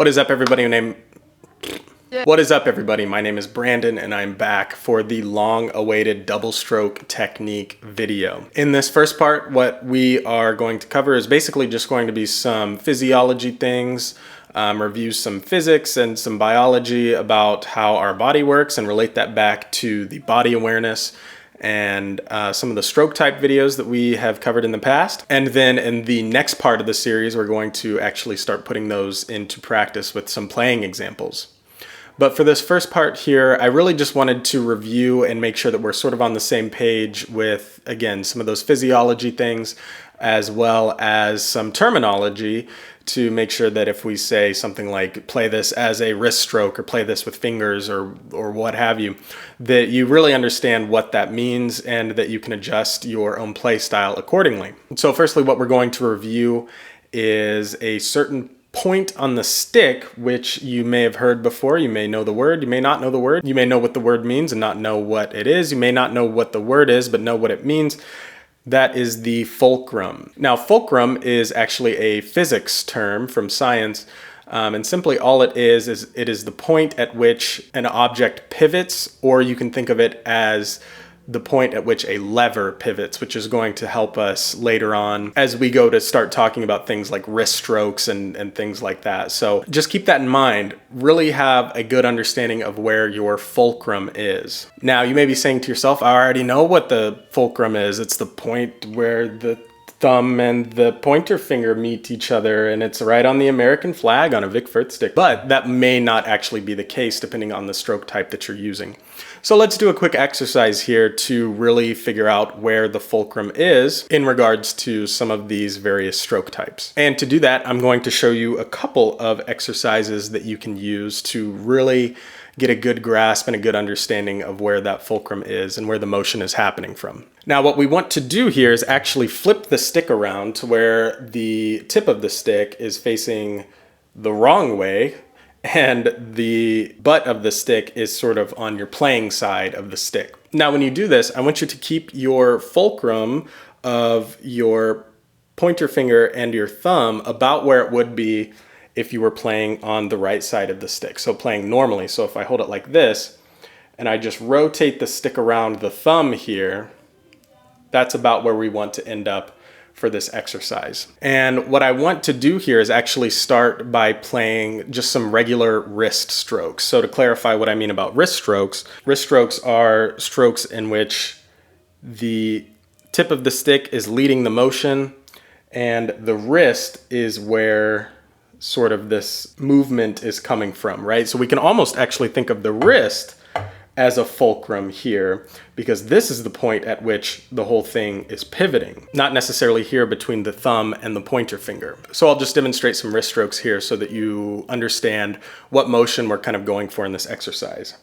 What is up, everybody? What is up, everybody? My name is Brandon, and I'm back for the long-awaited double stroke technique video. In this first part, what we are going to cover is basically just going to be some physiology things, review some physics and some biology about how our body works and relate that back to the body awareness and some of the stroke type videos that we have covered in the past. And then in the next part of the series, we're going to actually start putting those into practice with some playing examples. But for this first part here, I really just wanted to review and make sure that we're sort of on the same page with, again, some of those physiology things, as well as some terminology to make sure that if we say something like play this as a wrist stroke or play this with fingers or what have you, that you really understand what that means and that you can adjust your own play style accordingly. So firstly, what we're going to review is a certain point on the stick, which you may have heard before. You may know the word, you may not know the word. You may know what the word means and not know what it is. You may not know what the word is, but know what it means. That is the fulcrum. Now, fulcrum is actually a physics term from science, and simply all it is it is the point at which an object pivots, or you can think of it as the point at which a lever pivots, which is going to help us later on as we go to start talking about things like wrist strokes and things like that. So just keep that in mind. Really have a good understanding of where your fulcrum is. Now, you may be saying to yourself, I already know what the fulcrum is. It's the point where the thumb and the pointer finger meet each other, and it's right on the American flag on a Vic Firth stick. But that may not actually be the case depending on the stroke type that you're using. So let's do a quick exercise here to really figure out where the fulcrum is in regards to some of these various stroke types. And to do that, I'm going to show you a couple of exercises that you can use to really get a good grasp and a good understanding of where that fulcrum is and where the motion is happening from. Now, what we want to do here is actually flip the stick around to where the tip of the stick is facing the wrong way, and the butt of the stick is sort of on your playing side of the stick. Now, when you do this, I want you to keep your fulcrum of your pointer finger and your thumb about where it would be if you were playing on the right side of the stick. So playing normally. So if I hold it like this and I just rotate the stick around the thumb here, that's about where we want to end up for this exercise. And what I want to do here is actually start by playing just some regular wrist strokes. So to clarify what I mean about wrist strokes are strokes in which the tip of the stick is leading the motion and the wrist is where sort of this movement is coming from, right? So we can almost actually think of the wrist as a fulcrum here, because this is the point at which the whole thing is pivoting, not necessarily here between the thumb and the pointer finger. So I'll just demonstrate some wrist strokes here so that you understand what motion we're kind of going for in this exercise.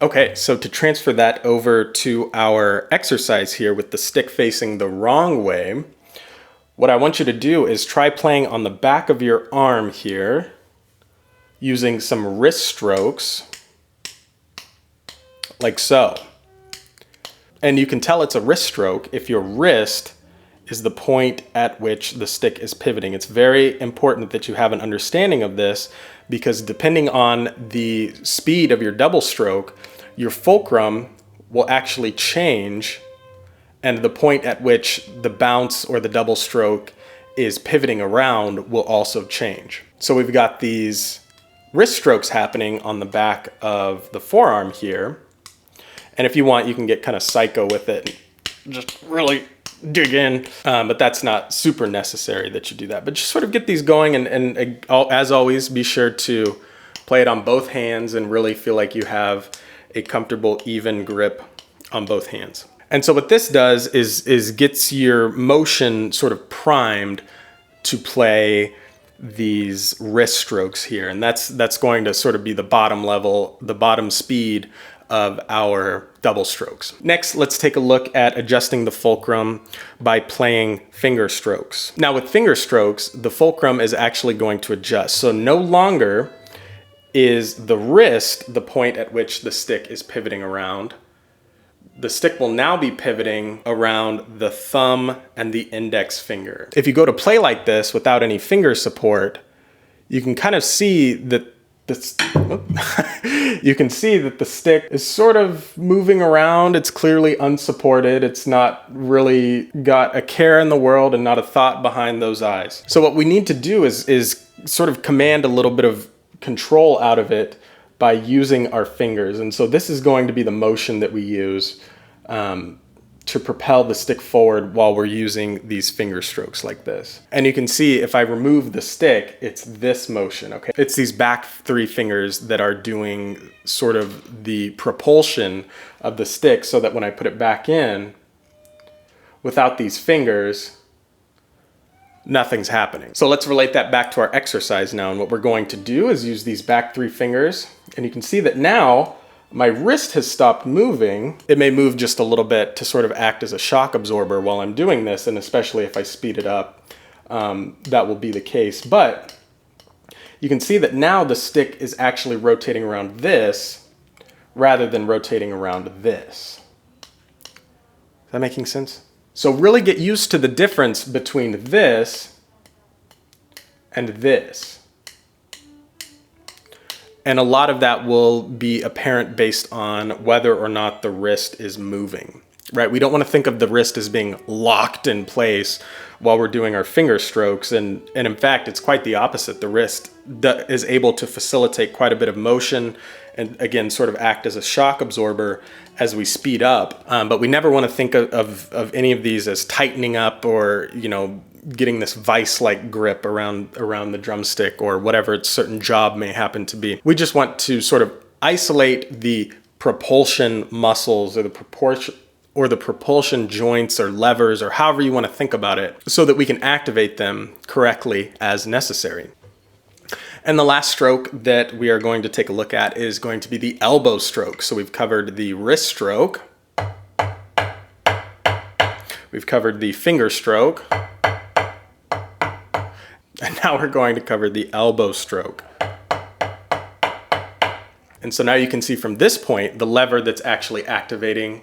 Okay, so to transfer that over to our exercise here with the stick facing the wrong way, what I want you to do is try playing on the back of your arm here using some wrist strokes like so. And you can tell it's a wrist stroke if your wrist is the point at which the stick is pivoting. It's very important that you have an understanding of this, because depending on the speed of your double stroke, your fulcrum will actually change, and the point at which the bounce or the double stroke is pivoting around will also change. So we've got these wrist strokes happening on the back of the forearm here. And if you want, you can get kind of psycho with it and just really dig in, but that's not super necessary that you do that. But just sort of get these going, and as always, be sure to play it on both hands and really feel like you have a comfortable, even grip on both hands. And so what this does is gets your motion sort of primed to play these wrist strokes here. And that's going to sort of be the bottom level, the bottom speed of our double strokes. Next, let's take a look at adjusting the fulcrum by playing finger strokes. Now with finger strokes, the fulcrum is actually going to adjust. So no longer is the wrist the point at which the stick is pivoting around. the stick will now be pivoting around the thumb and the index finger. If you go to play like this without any finger support, you can kind of see that you can see that the stick is sort of moving around. It's clearly unsupported. It's not really got a care in the world and not a thought behind those eyes. So what we need to do is sort of command a little bit of control out of it by using our fingers. And so this is going to be the motion that we use to propel the stick forward while we're using these finger strokes like this. And you can see if I remove the stick, it's this motion, okay? It's these back three fingers that are doing sort of the propulsion of the stick, so that when I put it back in, without these fingers, nothing's happening. So let's relate that back to our exercise now. And what we're going to do is use these back three fingers. And you can see that now my wrist has stopped moving. It may move just a little bit to sort of act as a shock absorber while I'm doing this, and especially if I speed it up, that will be the case. But you can see that now the stick is actually rotating around this rather than rotating around this. Is that making sense? So really get used to the difference between this and this. And a lot of that will be apparent based on whether or not the wrist is moving, right? We don't want to think of the wrist as being locked in place while we're doing our finger strokes. And in fact, it's quite the opposite. The wrist is able to facilitate quite a bit of motion and again, sort of act as a shock absorber as we speed up. But we never want to think of any of these as tightening up or, you know, getting this vice-like grip around the drumstick or whatever its certain job may happen to be. We just want to sort of isolate the propulsion muscles or the propulsion joints or levers or however you want to think about it, so that we can activate them correctly as necessary. And the last stroke that we are going to take a look at is going to be the elbow stroke. So we've covered the wrist stroke, we've covered the finger stroke, and now we're going to cover the elbow stroke. And so now you can see from this point, the lever that's actually activating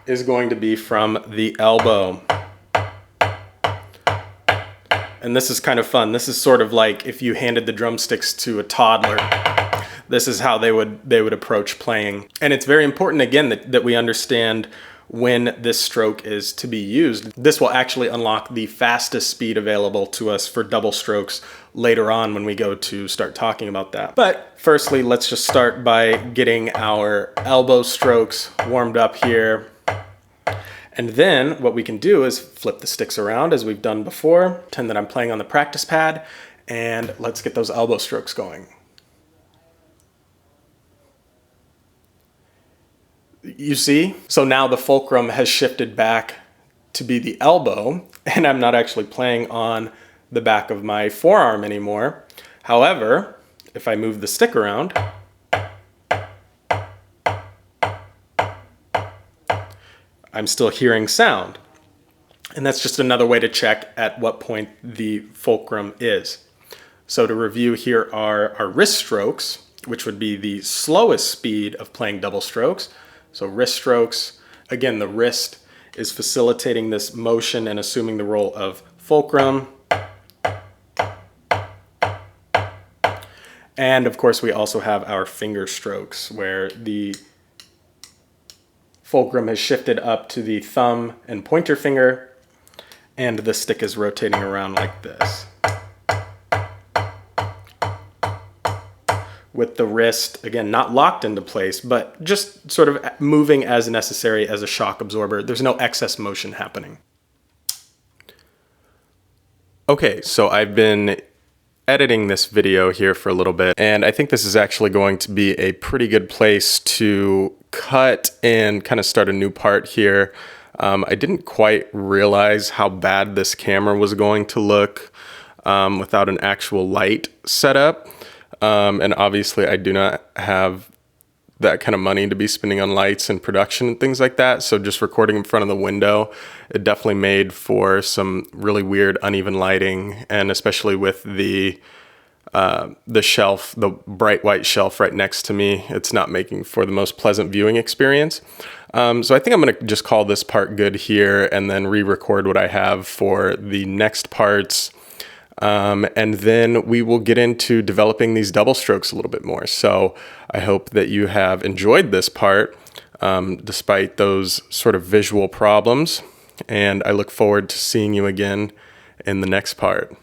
is going to be from the elbow. And this is kind of fun. This is sort of like if you handed the drumsticks to a toddler. This is how they would approach playing. And it's very important, again, that we understand when this stroke is to be used. This will actually unlock the fastest speed available to us for double strokes later on when we go to start talking about that. But firstly, let's just start by getting our elbow strokes warmed up here. And then what we can do is flip the sticks around as we've done before, pretend that I'm playing on the practice pad, and let's get those elbow strokes going. You see? So now the fulcrum has shifted back to be the elbow, and I'm not actually playing on the back of my forearm anymore. However, if I move the stick around, I'm still hearing sound. And that's just another way to check at what point the fulcrum is. So to review, here are our wrist strokes, which would be the slowest speed of playing double strokes. So wrist strokes, again, the wrist is facilitating this motion and assuming the role of fulcrum. And of course, we also have our finger strokes where the fulcrum has shifted up to the thumb and pointer finger, and the stick is rotating around like this, with the wrist, again, not locked into place, but just sort of moving as necessary as a shock absorber. There's no excess motion happening. Okay, so I've been editing this video here for a little bit, and I think this is actually going to be a pretty good place to cut and kind of start a new part here. I didn't quite realize how bad this camera was going to look without an actual light setup. And obviously I do not have that kind of money to be spending on lights and production and things like that. So just recording in front of the window, it definitely made for some really weird uneven lighting, and especially with the the shelf, the bright white shelf right next to me. It's not making for the most pleasant viewing experience. So I think I'm going to just call this part good here and then re-record what I have for the next parts. And then we will get into developing these double strokes a little bit more. So I hope that you have enjoyed this part, despite those sort of visual problems. And I look forward to seeing you again in the next part.